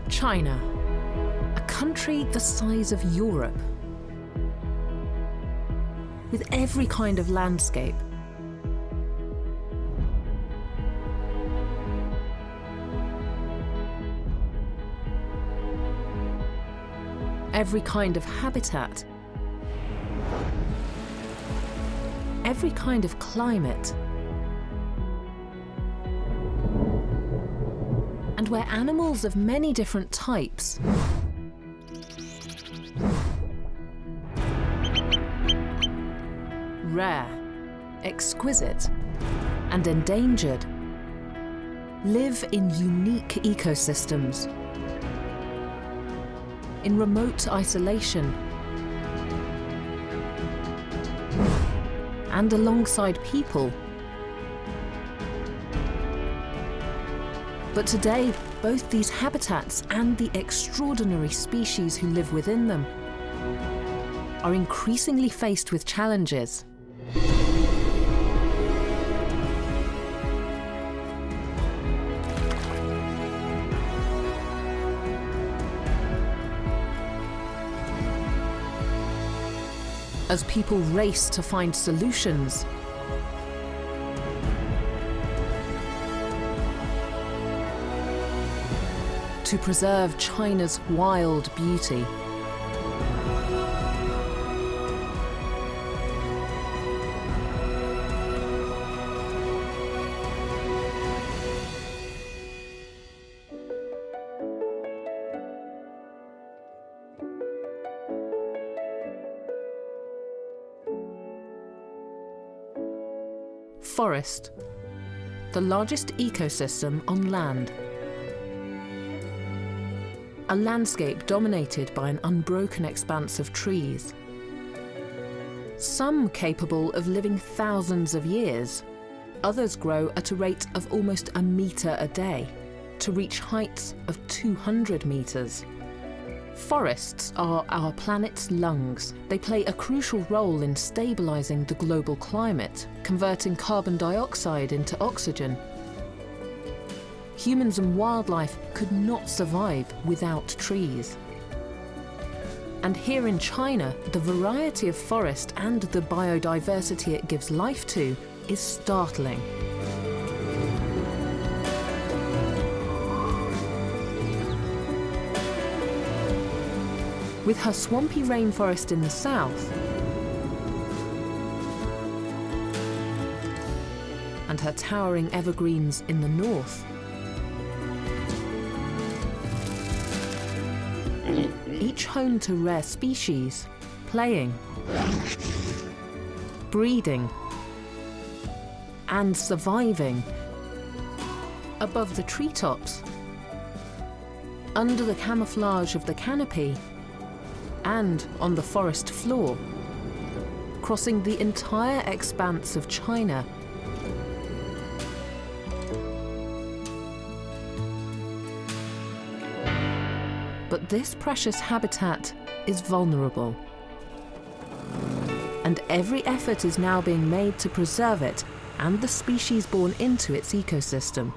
China, a country the size of Europe, with every kind of landscape. Every kind of habitat, every kind of climate, and where animals of many different types rare, exquisite, and endangered live in unique ecosystems, in remote isolation, and alongside people. But today, both these habitats and the extraordinary species who live within them are increasingly faced with challenges. As people race to find solutions, to preserve China's wild beauty. Forest, the largest ecosystem on land. A landscape dominated by an unbroken expanse of trees. Some capable of living thousands of years, others grow at a rate of almost a metre a day, to reach heights of 200 metres. Forests are our planet's lungs. They play a crucial role in stabilising the global climate, converting carbon dioxide into oxygen. Humans and wildlife could not survive without trees. And here in China, the variety of forest and the biodiversity it gives life to is startling. With her swampy rainforest in the south and her towering evergreens in the north, each home to rare species, playing, breeding, and surviving. Above the treetops, under the camouflage of the canopy, and on the forest floor, crossing the entire expanse of China. But this precious habitat is vulnerable, and every effort is now being made to preserve it and the species born into its ecosystem.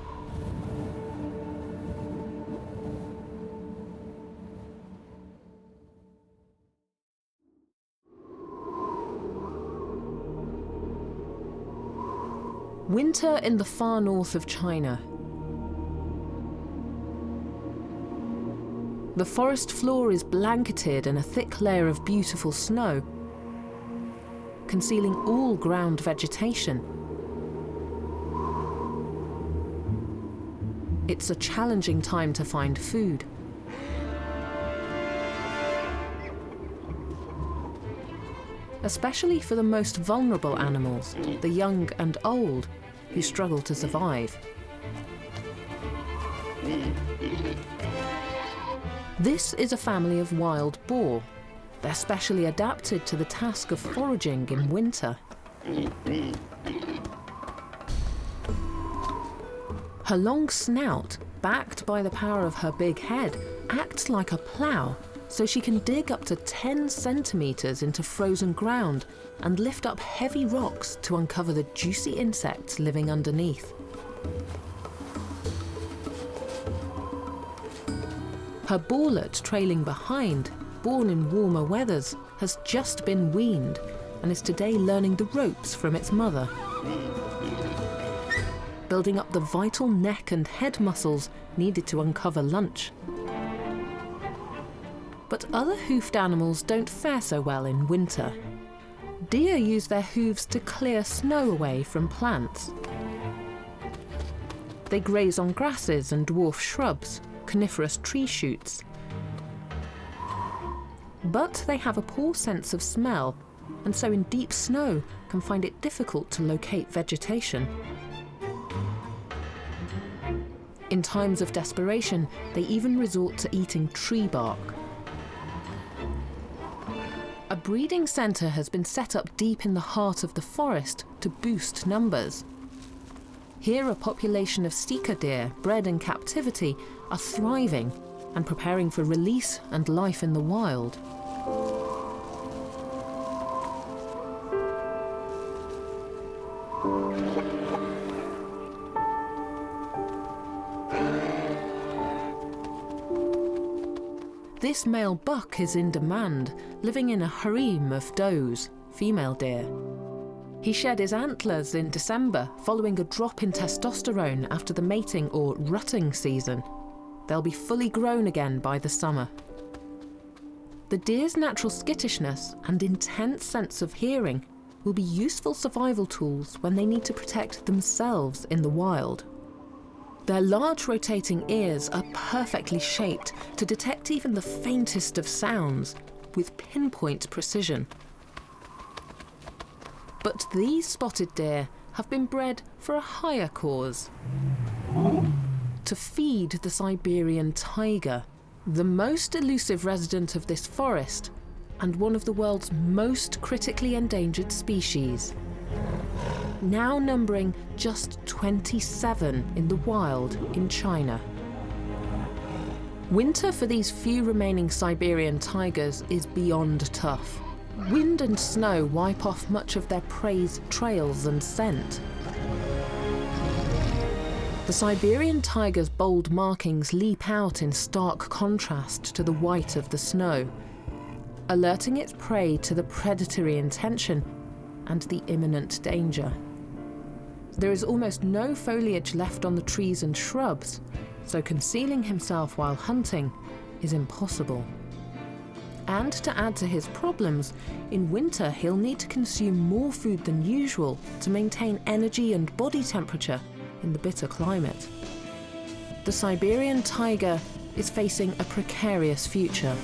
Winter in the far north of China. The forest floor is blanketed in a thick layer of beautiful snow, concealing all ground vegetation. It's a challenging time to find food. Especially for the most vulnerable animals, the young and old, who struggle to survive. This is a family of wild boar. They're specially adapted to the task of foraging in winter. Her long snout, backed by the power of her big head, acts like a plough, so she can dig up to 10 centimetres into frozen ground and lift up heavy rocks to uncover the juicy insects living underneath. Her bawlet trailing behind, born in warmer weathers, has just been weaned and is today learning the ropes from its mother, building up the vital neck and head muscles needed to uncover lunch. But other hoofed animals don't fare so well in winter. Deer use their hooves to clear snow away from plants. They graze on grasses and dwarf shrubs, coniferous tree shoots. But they have a poor sense of smell, and so in deep snow can find it difficult to locate vegetation. In times of desperation, they even resort to eating tree bark. A breeding centre has been set up deep in the heart of the forest to boost numbers. Here a population of stika deer, bred in captivity, are thriving and preparing for release and life in the wild. This male buck is in demand, living in a harem of does, female deer. He shed his antlers in December following a drop in testosterone after the mating or rutting season. They'll be fully grown again by the summer. The deer's natural skittishness and intense sense of hearing will be useful survival tools when they need to protect themselves in the wild. Their large rotating ears are perfectly shaped to detect even the faintest of sounds with pinpoint precision. But these spotted deer have been bred for a higher cause: to feed the Siberian tiger, the most elusive resident of this forest and one of the world's most critically endangered species. Now numbering just 27 in the wild in China. Winter for these few remaining Siberian tigers is beyond tough. Wind and snow wipe off much of their prey's trails and scent. The Siberian tiger's bold markings leap out in stark contrast to the white of the snow, alerting its prey to the predatory intention and the imminent danger. There is almost no foliage left on the trees and shrubs, so concealing himself while hunting is impossible. And to add to his problems, in winter he'll need to consume more food than usual to maintain energy and body temperature in the bitter climate. The Siberian tiger is facing a precarious future.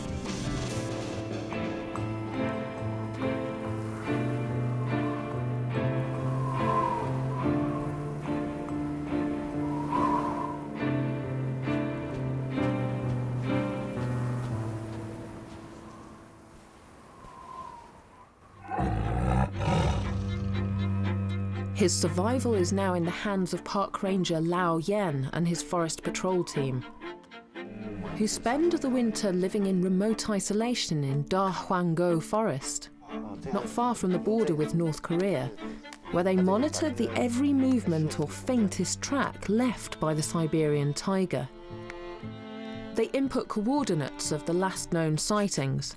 His survival is now in the hands of Park Ranger Lao Yen and his forest patrol team, who spend the winter living in remote isolation in Da Huanggo Forest, not far from the border with North Korea, where they monitor the every movement or faintest track left by the Siberian tiger. They input coordinates of the last known sightings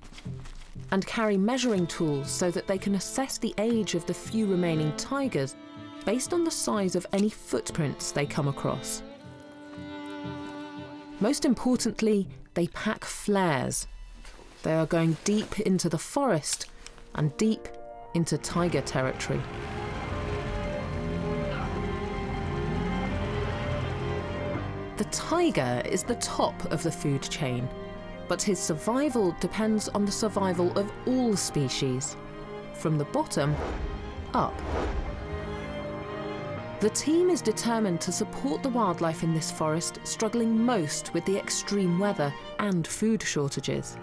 and carry measuring tools so that they can assess the age of the few remaining tigers based on the size of any footprints they come across. Most importantly, they pack flares. They are going deep into the forest and deep into tiger territory. The tiger is the top of the food chain, but his survival depends on the survival of all species, from the bottom up. The team is determined to support the wildlife in this forest struggling most with the extreme weather and food shortages.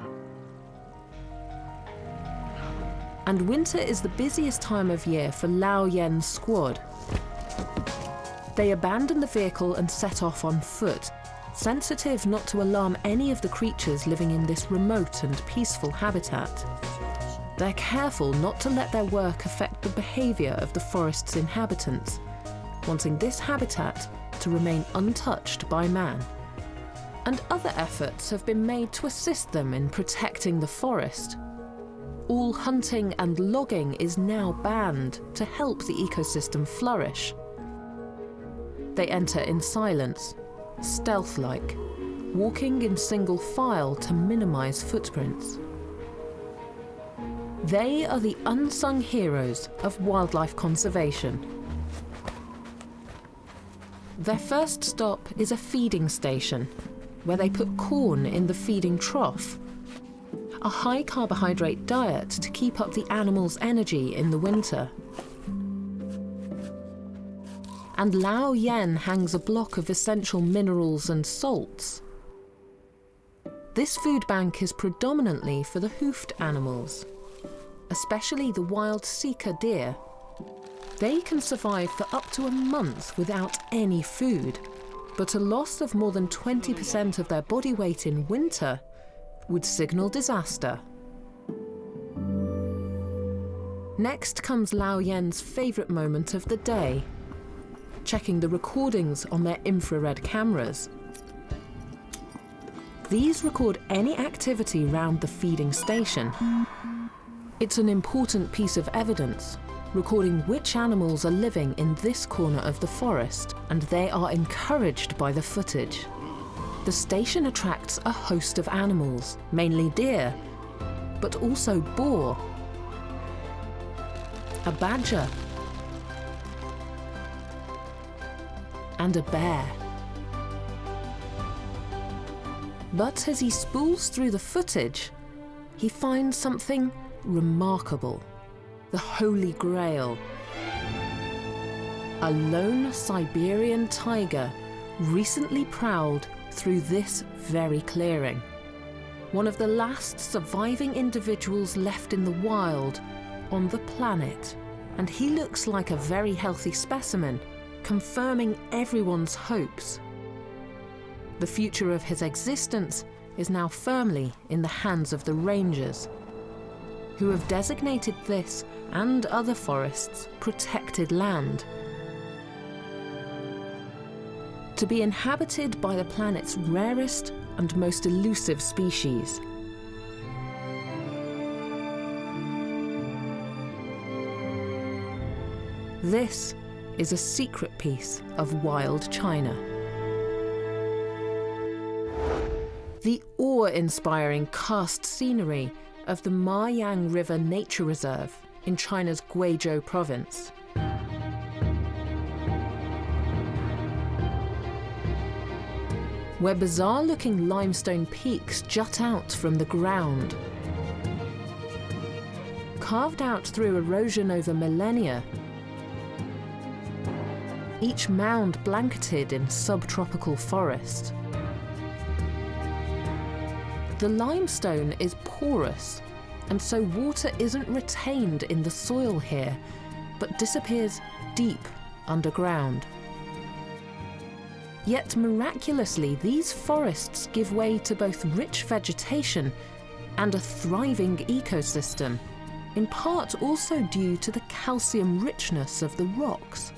And winter is the busiest time of year for Lao Yen's squad. They abandon the vehicle and set off on foot, sensitive not to alarm any of the creatures living in this remote and peaceful habitat. They're careful not to let their work affect the behaviour of the forest's inhabitants, wanting this habitat to remain untouched by man. and other efforts have been made to assist them in protecting the forest. All hunting and logging is now banned to help the ecosystem flourish. They enter in silence, stealth-like, walking in single file to minimize footprints. They are the unsung heroes of wildlife conservation. Their first stop is a feeding station, where they put corn in the feeding trough, a high-carbohydrate diet to keep up the animals' energy in the winter. And Lao Yen hangs a block of essential minerals and salts. This food bank is predominantly for the hoofed animals, especially the wild sika deer. They can survive for up to a month without any food, but a loss of more than 20% of their body weight in winter would signal disaster. Next comes Lao Yen's favourite moment of the day, checking the recordings on their infrared cameras. These record any activity round the feeding station. It's an important piece of evidence, recording which animals are living in this corner of the forest, and they are encouraged by the footage. The station attracts a host of animals, mainly deer, but also boar, a badger, and a bear. But as he spools through the footage, he finds something remarkable. The Holy Grail. A lone Siberian tiger recently prowled through this very clearing. One of the last surviving individuals left in the wild on the planet. And he looks like a very healthy specimen, confirming everyone's hopes. The future of his existence is now firmly in the hands of the rangers, who have designated this and other forests protected land, to be inhabited by the planet's rarest and most elusive species. This is a secret piece of wild China. The awe-inspiring karst scenery of the Mayang River Nature Reserve in China's Guizhou province. Where bizarre-looking limestone peaks jut out from the ground. Carved out through erosion over millennia, each mound blanketed in subtropical forest. The limestone is porous, and so water isn't retained in the soil here, but disappears deep underground. Yet miraculously, these forests give way to both rich vegetation and a thriving ecosystem, in part also due to the calcium richness of the rocks.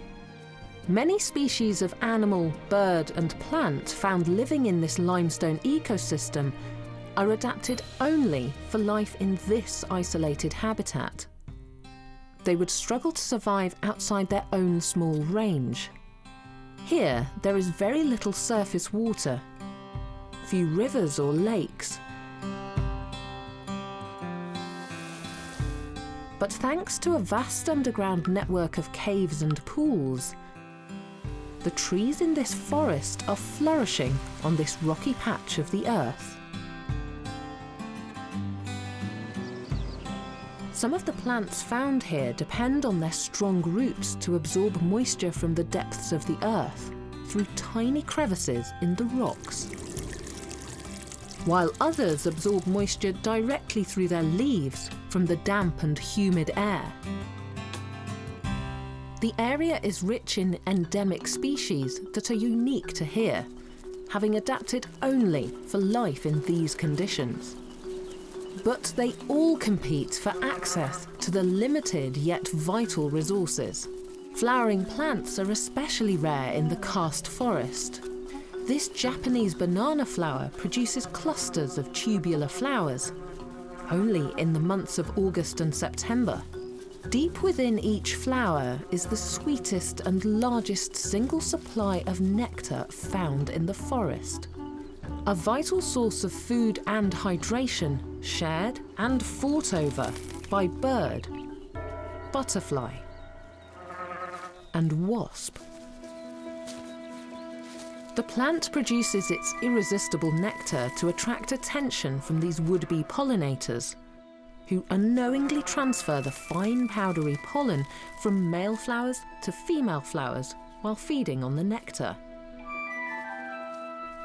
Many species of animal, bird, and plant found living in this limestone ecosystem are adapted only for life in this isolated habitat. They would struggle to survive outside their own small range. Here, there is very little surface water, few rivers or lakes. But thanks to a vast underground network of caves and pools, the trees in this forest are flourishing on this rocky patch of the earth. Some of the plants found here depend on their strong roots to absorb moisture from the depths of the earth through tiny crevices in the rocks, while others absorb moisture directly through their leaves from the damp and humid air. The area is rich in endemic species that are unique to here, having adapted only for life in these conditions. But they all compete for access to the limited yet vital resources. Flowering plants are especially rare in the karst forest. This Japanese banana flower produces clusters of tubular flowers, only in the months of August and September. Deep within each flower is the sweetest and largest single supply of nectar found in the forest. A vital source of food and hydration, shared and fought over by bird, butterfly, and wasp. The plant produces its irresistible nectar to attract attention from these would-be pollinators, who unknowingly transfer the fine powdery pollen from male flowers to female flowers while feeding on the nectar.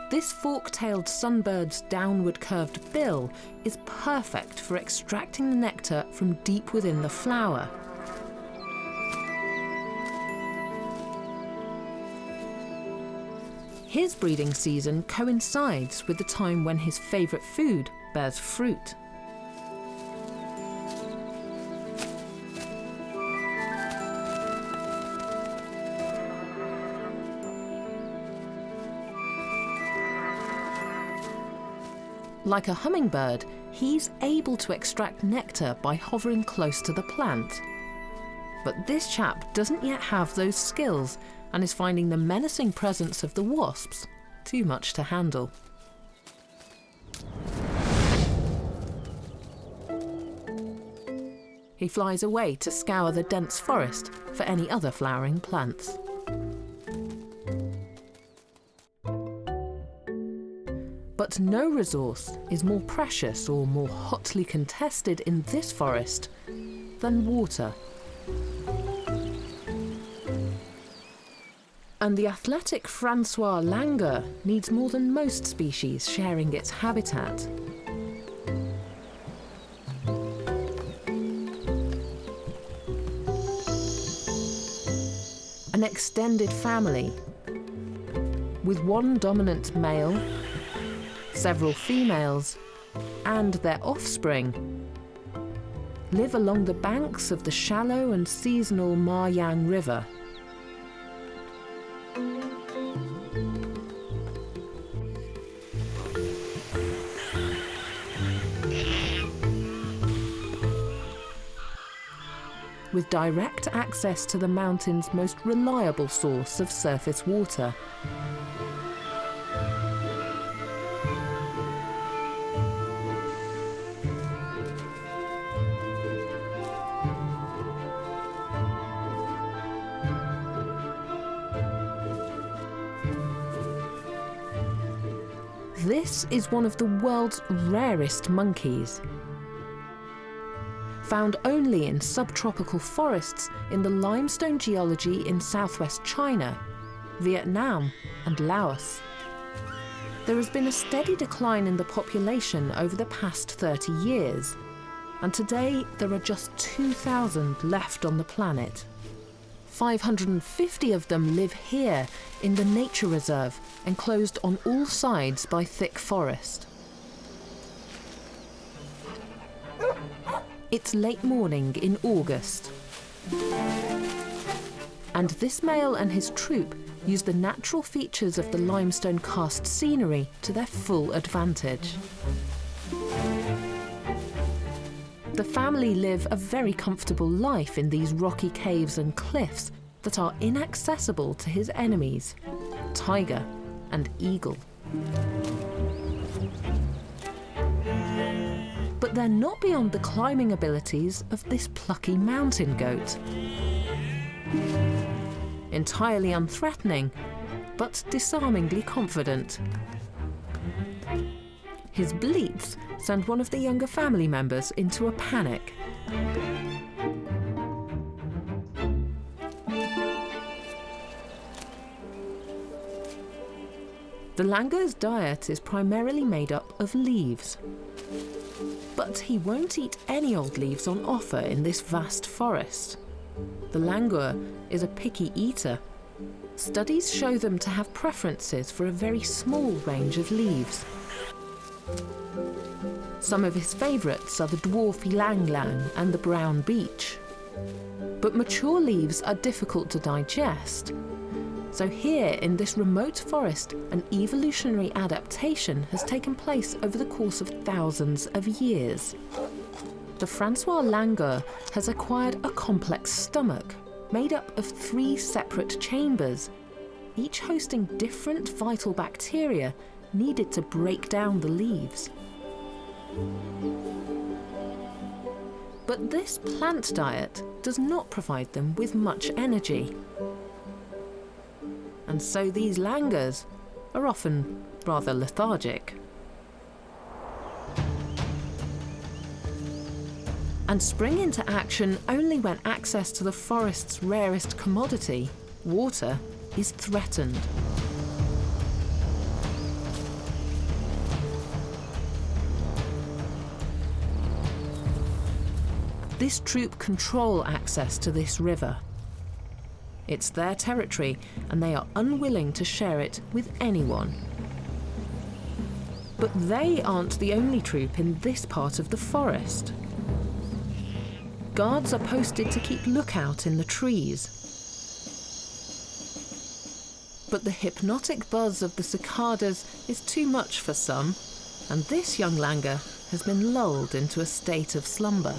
This fork-tailed sunbird's downward curved bill is perfect for extracting the nectar from deep within the flower. His breeding season coincides with the time when his favourite food bears fruit. Like a hummingbird, he's able to extract nectar by hovering close to the plant. But this chap doesn't yet have those skills and is finding the menacing presence of the wasps too much to handle. He flies away to scour the dense forest for any other flowering plants. But no resource is more precious or more hotly contested in this forest than water. And the athletic Francois langur needs more than most species sharing its habitat. An extended family with one dominant male, several females, and their offspring live along the banks of the shallow and seasonal Ma-yang River. With direct access to the mountain's most reliable source of surface water. This is one of the world's rarest monkeys. Found only in subtropical forests in the limestone geology in southwest China, Vietnam and Laos. There has been a steady decline in the population over the past 30 years, and today there are just 2,000 left on the planet. 550 of them live here in the nature reserve, enclosed on all sides by thick forest. It's late morning in August, and this male and his troop use the natural features of the limestone karst scenery to their full advantage. The family live a very comfortable life in these rocky caves and cliffs that are inaccessible to his enemies, tiger and eagle. But they're not beyond the climbing abilities of this plucky mountain goat. Entirely unthreatening, but disarmingly confident. His bleats send one of the younger family members into a panic. The langur's diet is primarily made up of leaves. But he won't eat any old leaves on offer in this vast forest. The langur is a picky eater. Studies show them to have preferences for a very small range of leaves. Some of his favourites are the dwarf ylang-ylang and the brown beech. But mature leaves are difficult to digest, So here, in this remote forest, an evolutionary adaptation has taken place over the course of thousands of years. The Francois langur has acquired a complex stomach, made up of 3 separate chambers, each hosting different vital bacteria needed to break down the leaves. But this plant diet does not provide them with much energy. And so these langurs are often rather lethargic. And spring into action only when access to the forest's rarest commodity, water, is threatened. This troop control access to this river. It's their territory, and they are unwilling to share it with anyone. But they aren't the only troop in this part of the forest. Guards are posted to keep lookout in the trees. But the hypnotic buzz of the cicadas is too much for some, and this young langur has been lulled into a state of slumber.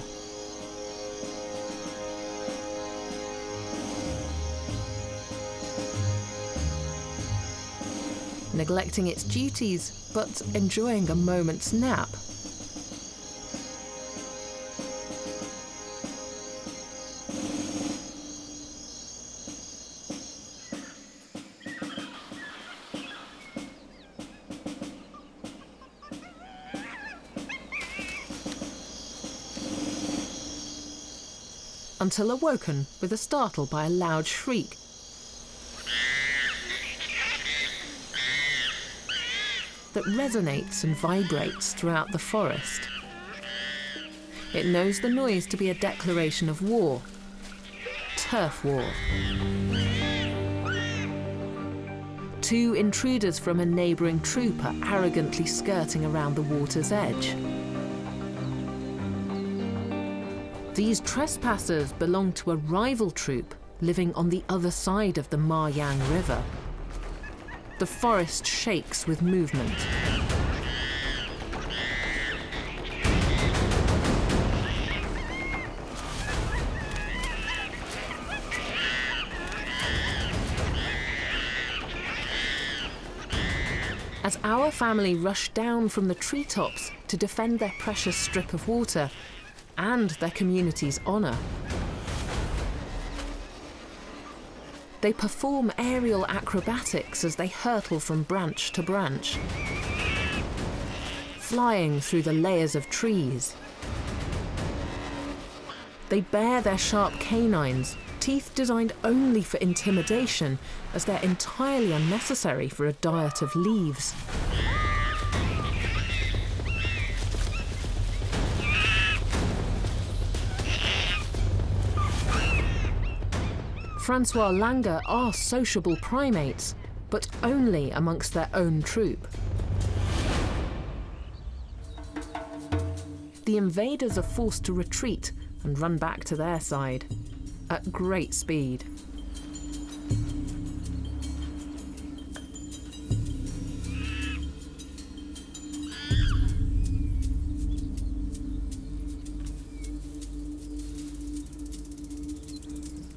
Neglecting its duties, but enjoying a moment's nap. Until awoken with a startle by a loud shriek. That resonates and vibrates throughout the forest. It knows the noise to be a declaration of war. Turf war. 2 intruders from a neighbouring troop are arrogantly skirting around the water's edge. These trespassers belong to a rival troop living on the other side of the Ma Yang River. The forest shakes with movement. As our family rush down from the treetops to defend their precious strip of water and their community's honour, they perform aerial acrobatics as they hurtle from branch to branch, flying through the layers of trees. They bare their sharp canines, teeth designed only for intimidation, as they're entirely unnecessary for a diet of leaves. Francois langur are sociable primates, but only amongst their own troop. The invaders are forced to retreat and run back to their side, at great speed.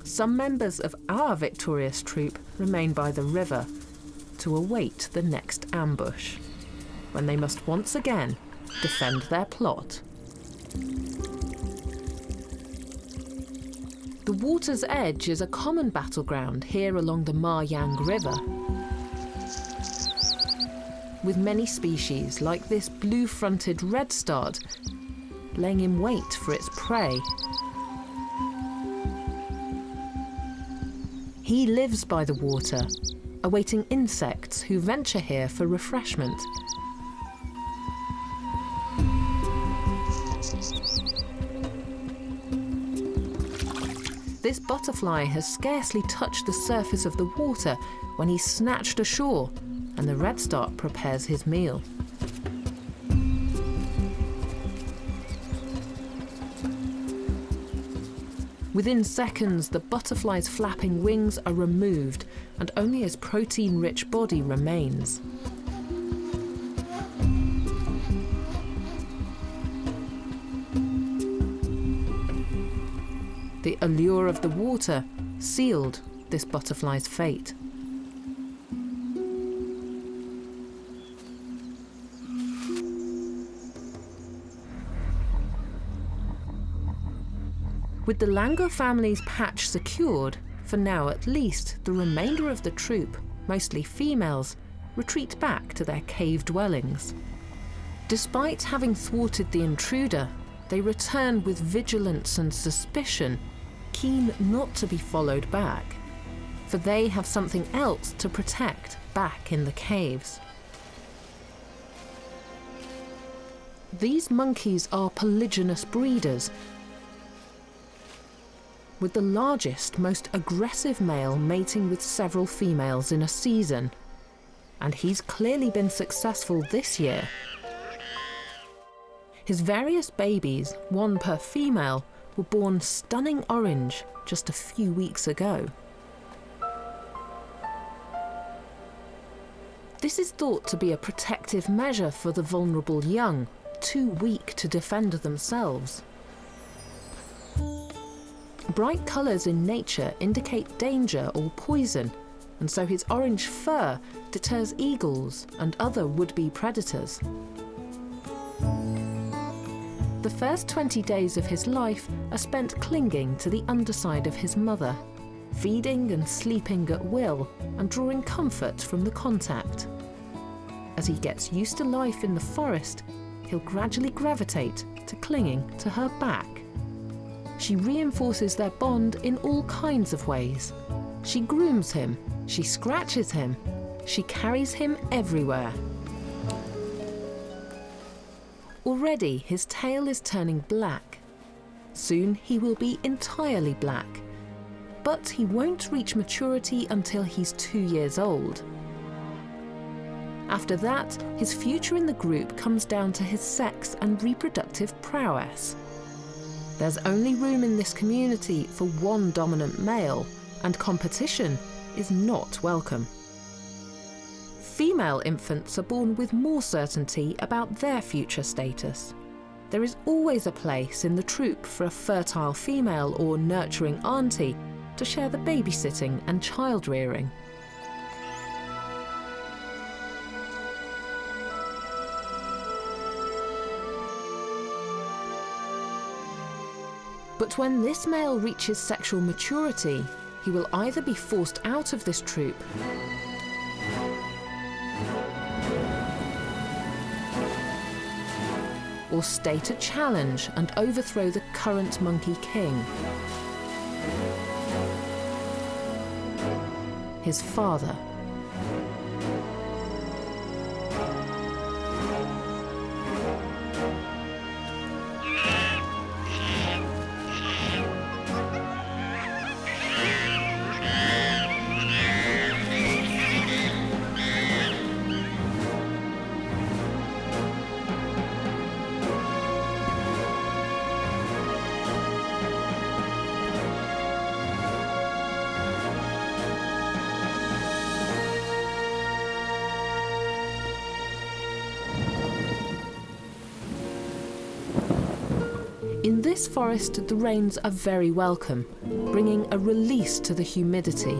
Some members of our victorious troop remain by the river to await the next ambush, when they must once again defend their plot. The water's edge is a common battleground here along the Ma Yang River, with many species like this blue-fronted redstart laying in wait for its prey. He lives by the water, awaiting insects who venture here for refreshment. This butterfly has scarcely touched the surface of the water when he's snatched ashore and the redstart prepares his meal. Within seconds, the butterfly's flapping wings are removed and only his protein-rich body remains. The allure of the water sealed this butterfly's fate. With the langur family's patch secured, for now at least, the remainder of the troop, mostly females, retreat back to their cave dwellings. Despite having thwarted the intruder, they return with vigilance and suspicion, keen not to be followed back, for they have something else to protect back in the caves. These monkeys are polygynous breeders, with the largest, most aggressive male mating with several females in a season. And he's clearly been successful this year. His various babies, one per female, were born stunning orange just a few weeks ago. This is thought to be a protective measure for the vulnerable young, too weak to defend themselves. Bright colours in nature indicate danger or poison, and so his orange fur deters eagles and other would-be predators. The first 20 days of his life are spent clinging to the underside of his mother, feeding and sleeping at will and drawing comfort from the contact. As he gets used to life in the forest, he'll gradually gravitate to clinging to her back. She reinforces their bond in all kinds of ways. She grooms him, she scratches him, she carries him everywhere. Already his tail is turning black. Soon he will be entirely black. But he won't reach maturity until he's 2 years old. After that, his future in the group comes down to his sex and reproductive prowess. There's only room in this community for one dominant male, and competition is not welcome. Female infants are born with more certainty about their future status. There is always a place in the troop for a fertile female or nurturing auntie to share the babysitting and child rearing. But when this male reaches sexual maturity, he will either be forced out of this troop or state a challenge and overthrow the current monkey king, his father. In this forest, the rains are very welcome, bringing a release to the humidity.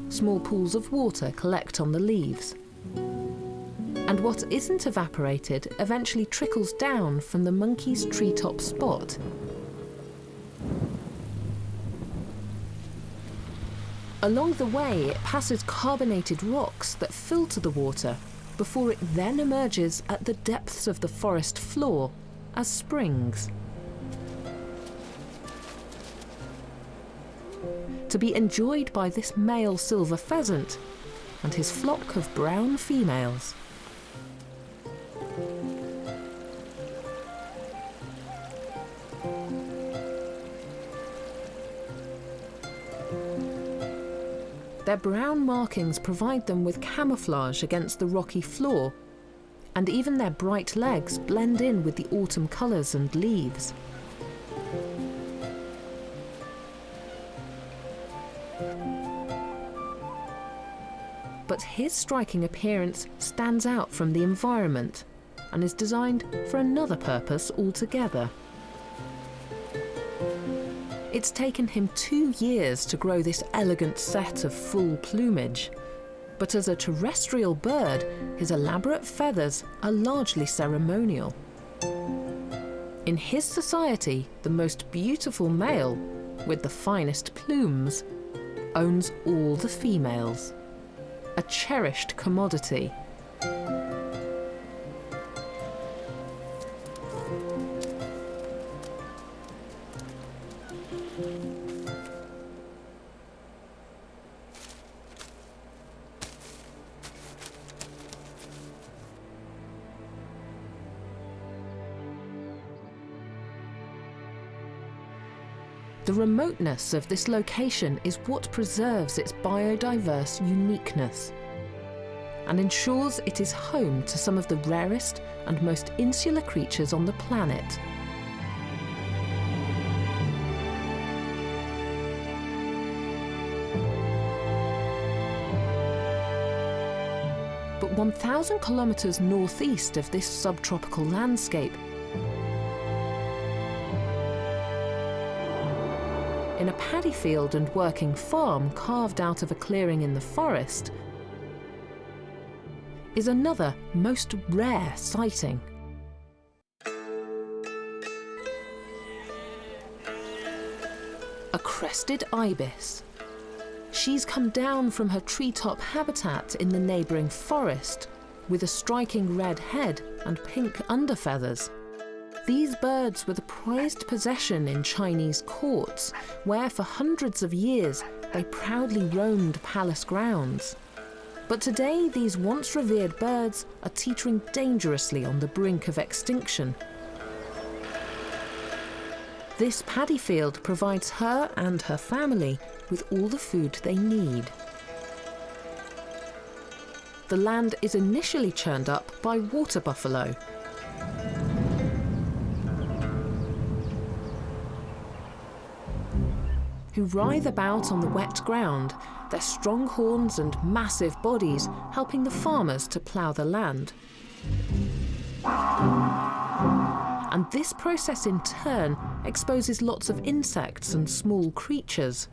Small pools of water collect on the leaves. And what isn't evaporated eventually trickles down from the monkey's treetop spot. Along the way, it passes carbonated rocks that filter the water before it then emerges at the depths of the forest floor as springs. To be enjoyed by this male silver pheasant and his flock of brown females. Their brown markings provide them with camouflage against the rocky floor, and even their bright legs blend in with the autumn colours and leaves. But his striking appearance stands out from the environment and is designed for another purpose altogether. It's taken him 2 years to grow this elegant set of full plumage, but as a terrestrial bird, his elaborate feathers are largely ceremonial. In his society, the most beautiful male, with the finest plumes, owns all the females. A cherished commodity. The remoteness of this location is what preserves its biodiverse uniqueness and ensures it is home to some of the rarest and most insular creatures on the planet. But 1,000 kilometers northeast of this subtropical landscape, in a paddy field and working farm carved out of a clearing in the forest, is another most rare sighting. A crested ibis. She's come down from her treetop habitat in the neighbouring forest with a striking red head and pink underfeathers. These birds were the prized possession in Chinese courts, where for hundreds of years they proudly roamed palace grounds. But today these once revered birds are teetering dangerously on the brink of extinction. This paddy field provides her and her family with all the food they need. The land is initially churned up by water buffalo, who writhe about on the wet ground, their strong horns and massive bodies helping the farmers to plough the land. And this process in turn exposes lots of insects and small creatures.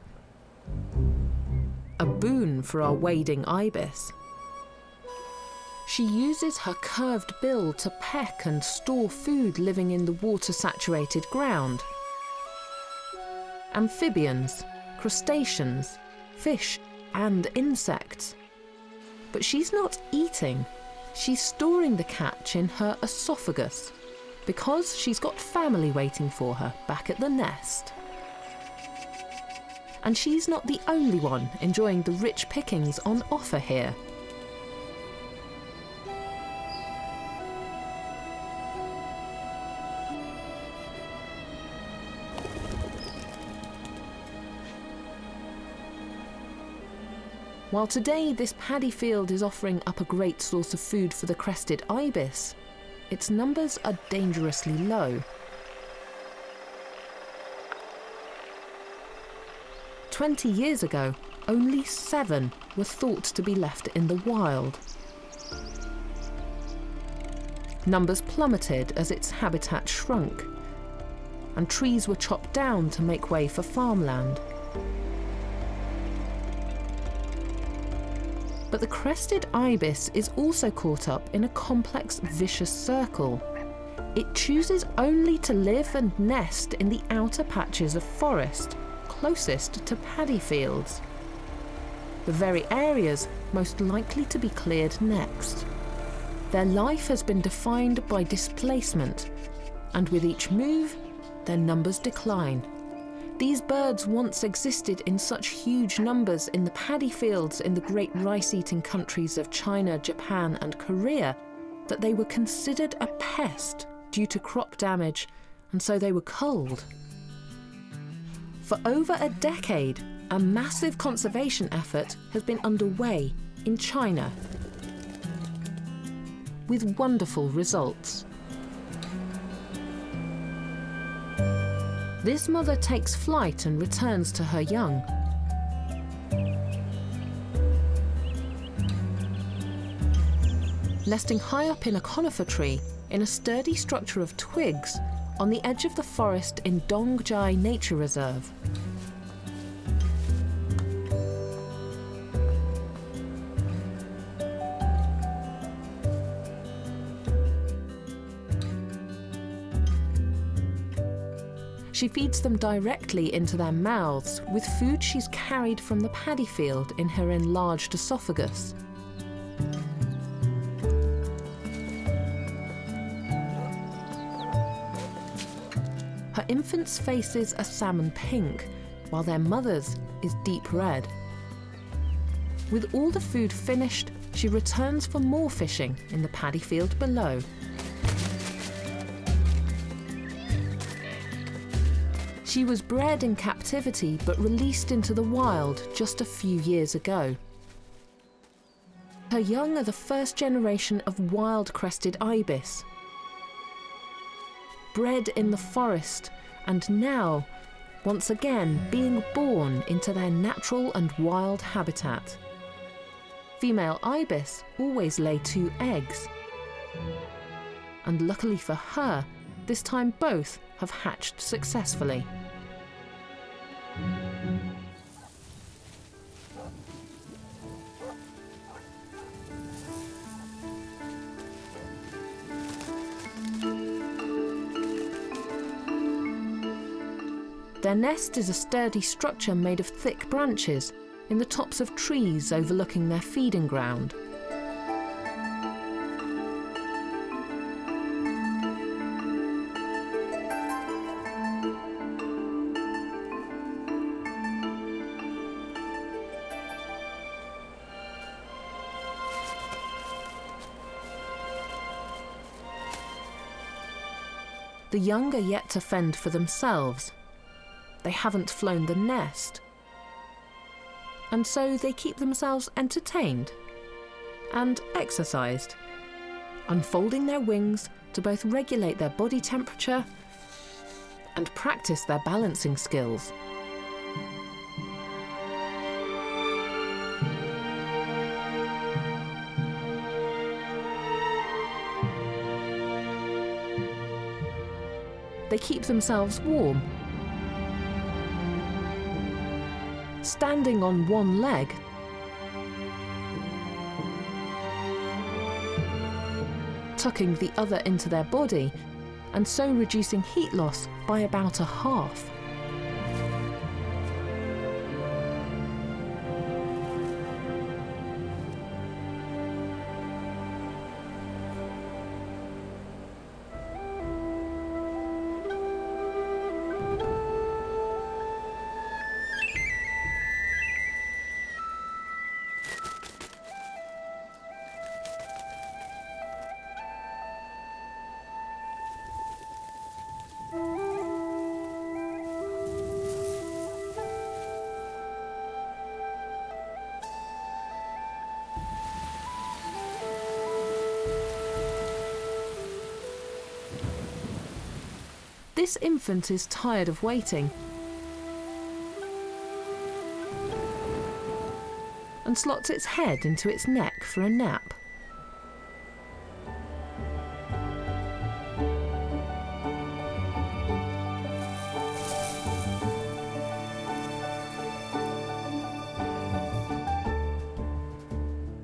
A boon for our wading ibis. She uses her curved bill to peck and store food living in the water-saturated ground. Amphibians, crustaceans, fish and insects. But she's not eating, she's storing the catch in her esophagus because she's got family waiting for her back at the nest. And she's not the only one enjoying the rich pickings on offer here. While today this paddy field is offering up a great source of food for the crested ibis, its numbers are dangerously low. 20 years ago, only 7 were thought to be left in the wild. Numbers plummeted as its habitat shrunk, and trees were chopped down to make way for farmland. But the crested ibis is also caught up in a complex, vicious circle. It chooses only to live and nest in the outer patches of forest, closest to paddy fields, the very areas most likely to be cleared next. Their life has been defined by displacement, and with each move, their numbers decline. These birds once existed in such huge numbers in the paddy fields in the great rice-eating countries of China, Japan and Korea that they were considered a pest due to crop damage, and so they were culled. For over a decade, a massive conservation effort has been underway in China, with wonderful results. This mother takes flight and returns to her young. Nesting high up in a conifer tree in a sturdy structure of twigs on the edge of the forest in Dongjai Nature Reserve. She feeds them directly into their mouths with food she's carried from the paddy field in her enlarged esophagus. Her infants' faces are salmon pink, while their mother's is deep red. With all the food finished, she returns for more fishing in the paddy field below. She was bred in captivity but released into the wild just a few years ago. Her young are the first generation of wild crested ibis, bred in the forest and now, once again, being born into their natural and wild habitat. Female ibis always lay 2 eggs. And luckily for her, this time both have hatched successfully. Their nest is a sturdy structure made of thick branches in the tops of trees overlooking their feeding ground. The young are yet to fend for themselves. They haven't flown the nest. And so they keep themselves entertained and exercised, unfolding their wings to both regulate their body temperature and practice their balancing skills. They keep themselves warm, standing on one leg, tucking the other into their body, and so reducing heat loss by about a half. This infant is tired of waiting and slots its head into its neck for a nap.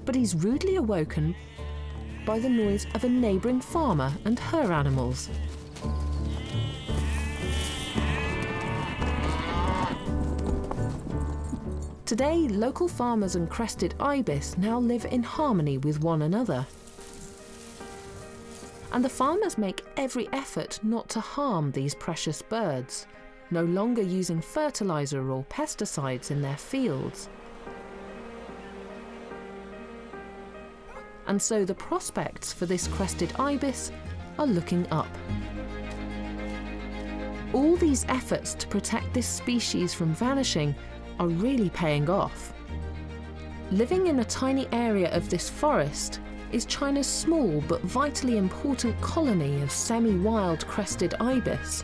But he's rudely awoken by the noise of a neighbouring farmer and her animals. Today, local farmers and crested ibis now live in harmony with one another. And the farmers make every effort not to harm these precious birds, no longer using fertilizer or pesticides in their fields. And so the prospects for this crested ibis are looking up. All these efforts to protect this species from vanishing are really paying off. Living in a tiny area of this forest is China's small but vitally important colony of semi-wild crested ibis.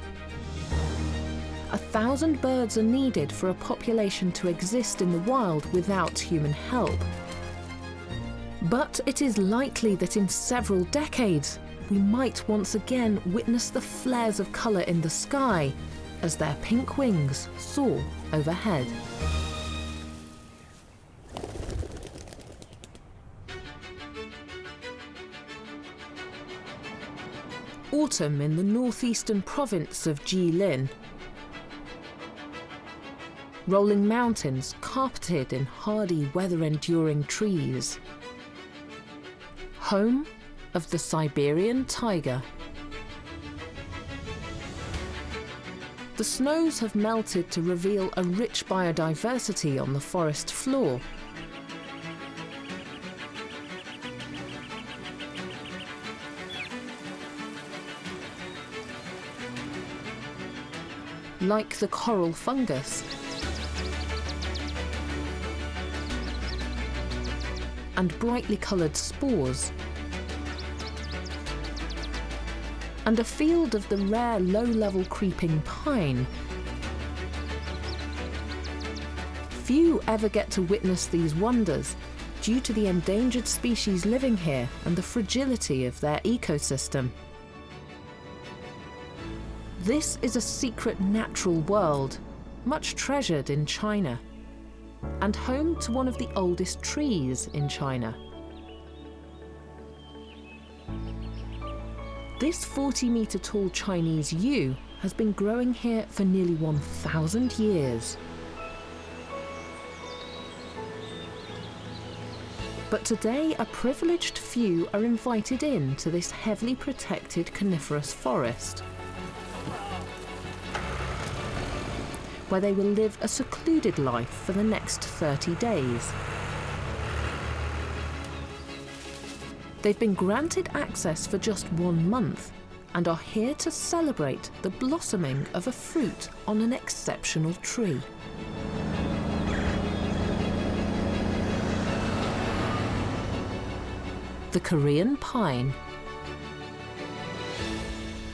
1,000 birds are needed for a population to exist in the wild without human help. But it is likely that in several decades, we might once again witness the flares of colour in the sky as their pink wings soar overhead. Autumn in the northeastern province of Jilin. Rolling mountains carpeted in hardy, weather-enduring trees. Home of the Siberian tiger. The snows have melted to reveal a rich biodiversity on the forest floor. Like the coral fungus and brightly coloured spores, and a field of the rare low-level creeping pine. Few ever get to witness these wonders due to the endangered species living here and the fragility of their ecosystem. This is a secret natural world, much treasured in China, and home to one of the oldest trees in China. This 40-metre tall Chinese yew has been growing here for nearly 1,000 years. But today, a privileged few are invited in to this heavily protected coniferous forest, where they will live a secluded life for the next 30 days. They've been granted access for just 1 month and are here to celebrate the blossoming of a fruit on an exceptional tree. The Korean pine.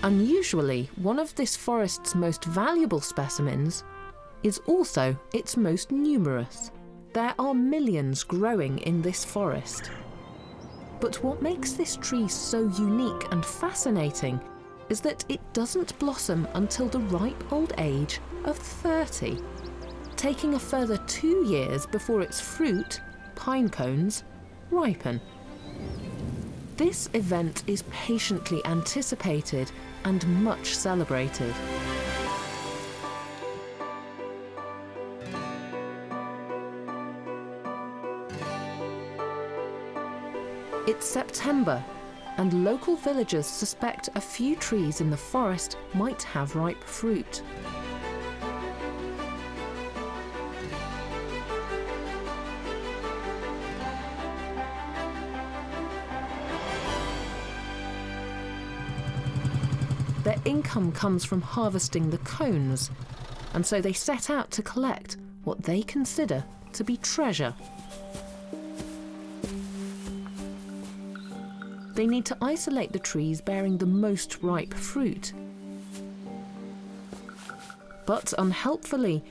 Unusually, one of this forest's most valuable specimens is also its most numerous. There are millions growing in this forest. But what makes this tree so unique and fascinating is that it doesn't blossom until the ripe old age of 30, taking a further 2 years before its fruit, pine cones, ripen. This event is patiently anticipated and much celebrated. It's September, and local villagers suspect a few trees in the forest might have ripe fruit. Their income comes from harvesting the cones, and so they set out to collect what they consider to be treasure. They need to isolate the trees bearing the most ripe fruit. But unhelpfully,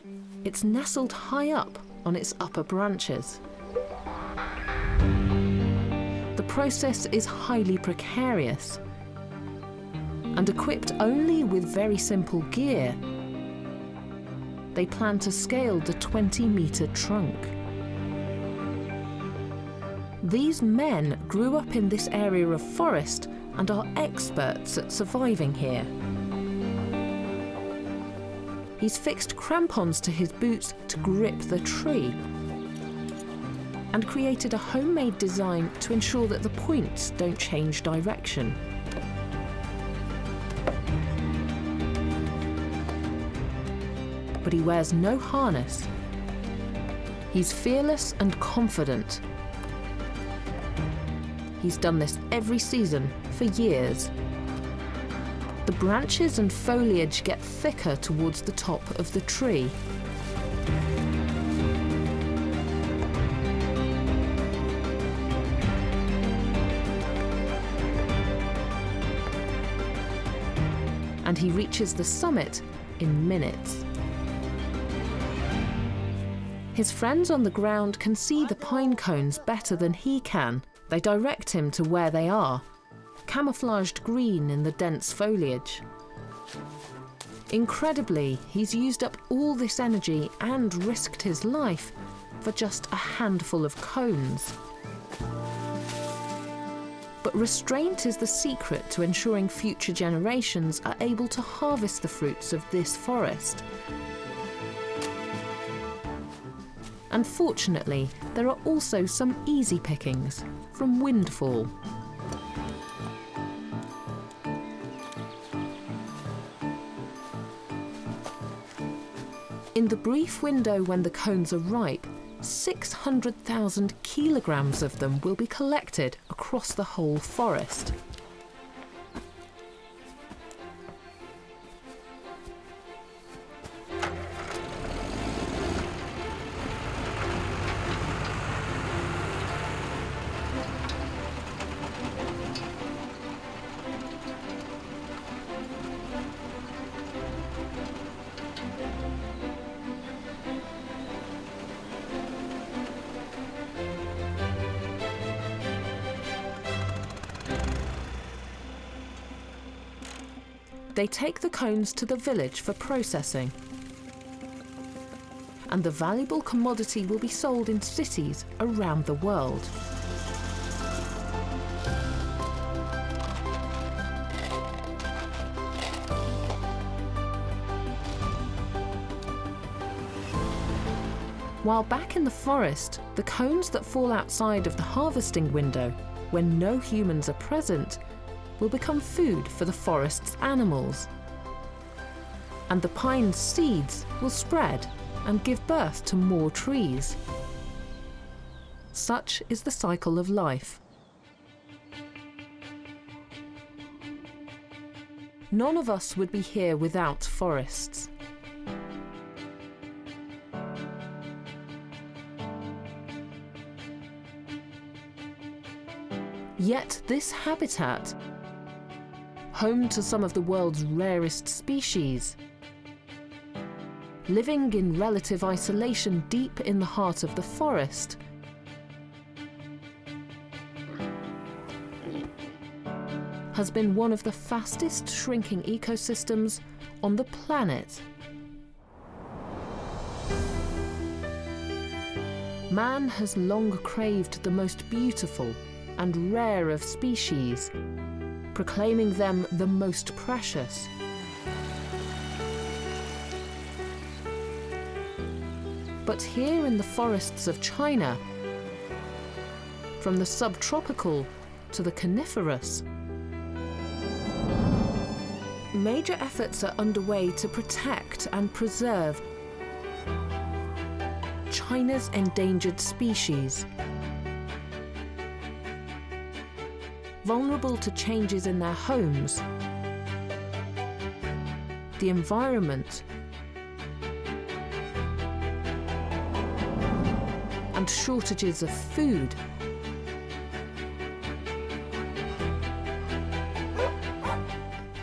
it's nestled high up on its upper branches. The process is highly precarious, and equipped only with very simple gear, they plan to scale the 20-metre trunk. These men grew up in this area of forest and are experts at surviving here. He's fixed crampons to his boots to grip the tree and created a homemade design to ensure that the points don't change direction. But he wears no harness. He's fearless and confident. He's done this every season for years. The branches and foliage get thicker towards the top of the tree. and he reaches the summit in minutes. His friends on the ground can see the pine cones better than he can. They direct him to where they are, camouflaged green in the dense foliage. Incredibly, he's used up all this energy and risked his life for just a handful of cones. But restraint is the secret to ensuring future generations are able to harvest the fruits of this forest. Unfortunately, there are also some easy pickings from windfall. In the brief window when the cones are ripe, 600,000 kilograms of them will be collected across the whole forest. They take the cones to the village for processing, and the valuable commodity will be sold in cities around the world. While back in the forest, the cones that fall outside of the harvesting window, when no humans are present, will become food for the forest's animals. And the pine's seeds will spread and give birth to more trees. Such is the cycle of life. None of us would be here without forests. Yet this habitat, home to some of the world's rarest species, living in relative isolation deep in the heart of the forest, has been one of the fastest shrinking ecosystems on the planet. Man has long craved the most beautiful and rare of species, proclaiming them the most precious. But here in the forests of China, from the subtropical to the coniferous, major efforts are underway to protect and preserve China's endangered species. Vulnerable to changes in their homes, the environment, and shortages of food.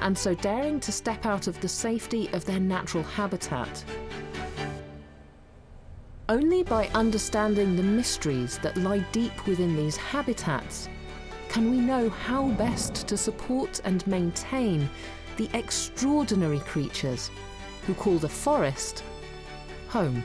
And so daring to step out of the safety of their natural habitat. Only by understanding the mysteries that lie deep within these habitats can we know how best to support and maintain the extraordinary creatures who call the forest home.